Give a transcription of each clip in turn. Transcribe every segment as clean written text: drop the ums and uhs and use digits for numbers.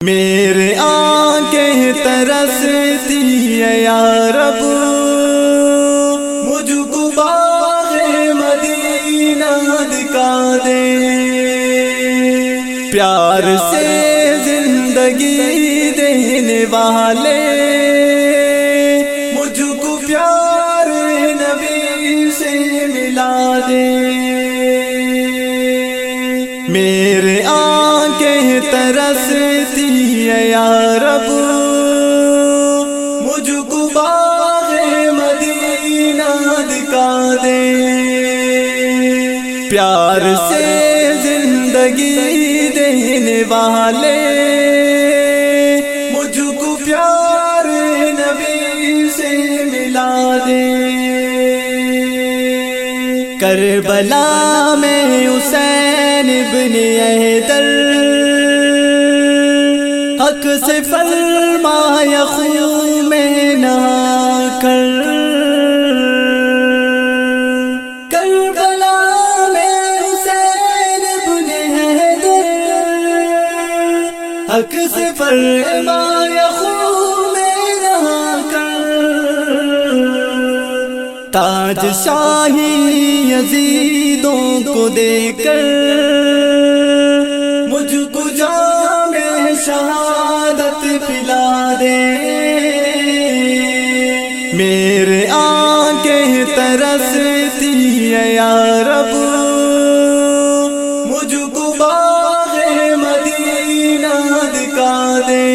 میرے آنکھیں ترستی ہے یا رب، مجھ کو باغ مدینہ دکھا دے، پیار سے زندگی دینے والے مجھ کو پیار نبی سے ملا دے۔ میرے آنکھیں ترستی ہے یا رب، مجھ کو باغ مدینہ دکھا دے، پیار سے زندگی دینے والے مجھ کو پیار نبی سے ملا دے۔ کربلا میں حسین ابن حیدر حق سے فرمایا خون میں نہا کر، کربلا میں حسین ابن حیدر حق سے فرمایا خون میں نہا کر، تاج شاہی یزیدوں کو دے کر مجھ کو جام شہادت پلا دے۔ میرے آنکھیں ترستی ہے یا رب، مجھ کو باغ مدینہ دکھا دے،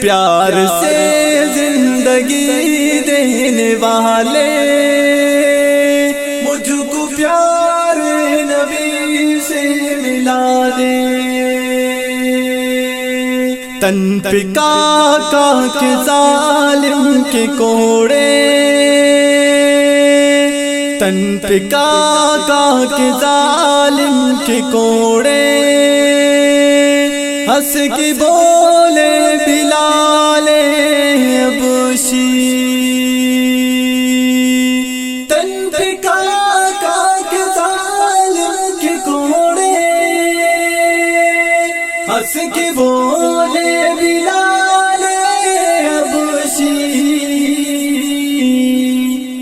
پیار سے زندگی دینے والے مجھ کو پیار نبی سے ملا دے۔ تن پہ کا کے ظالم کے کوڑے، تن پہ کا کے ظالم کے کوڑے، ہنس کے بولے بلال حبشی، تن پہ کا کے ظالم کے کوڑے، ہنس کے بولے بلال حبشی،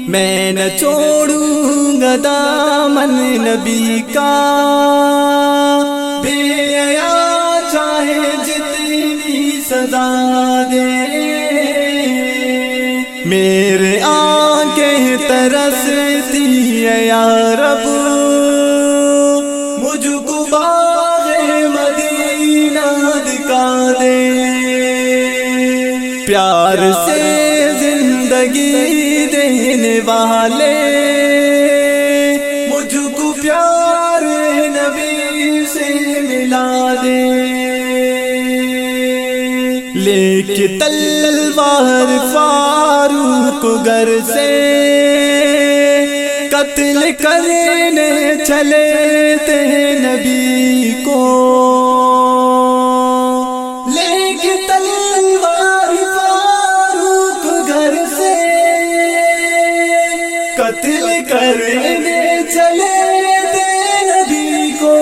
میں نہ چھوڑوں گا دامن نبی کا، بے حیا چاہے جتنی سزا دے۔ میرے آنکھیں ترستی ہے یا رب، مجھ کو باغ مدینہ دکھا دے، پیار سے زندگی دینے والے مجھ کو پیار نبی سے ملا دے۔ لے کے تلوار فاروق گھر سے قتل کرنے چلے تھے نبی کو، لے کے تلوار فاروق گھر سے قتل کرنے چلے تھے نبی کو،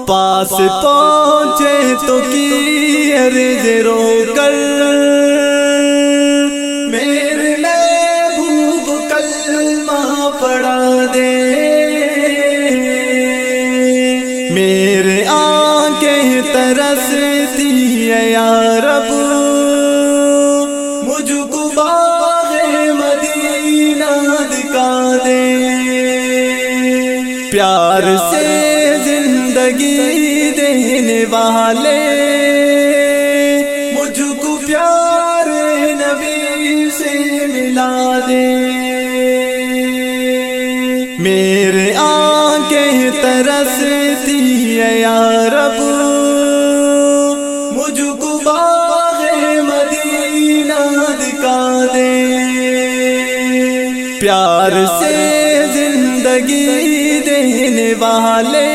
پاس پہنچے تو کی عرض رو کر، میرے محبوب کلمہ پڑھا دے۔ میرے آنکھیں ترستی ہے یا رب، مجھ کو باغ مدینہ دکھا دے، پیار سے زندگی دینے والے مجھ کو پیار نبی سے ملا دے۔ میرے آنکھیں ترستی ہے یا رب، مجھ کو باغ مدینہ دکھا دے، پیار سے زندگی دینے والے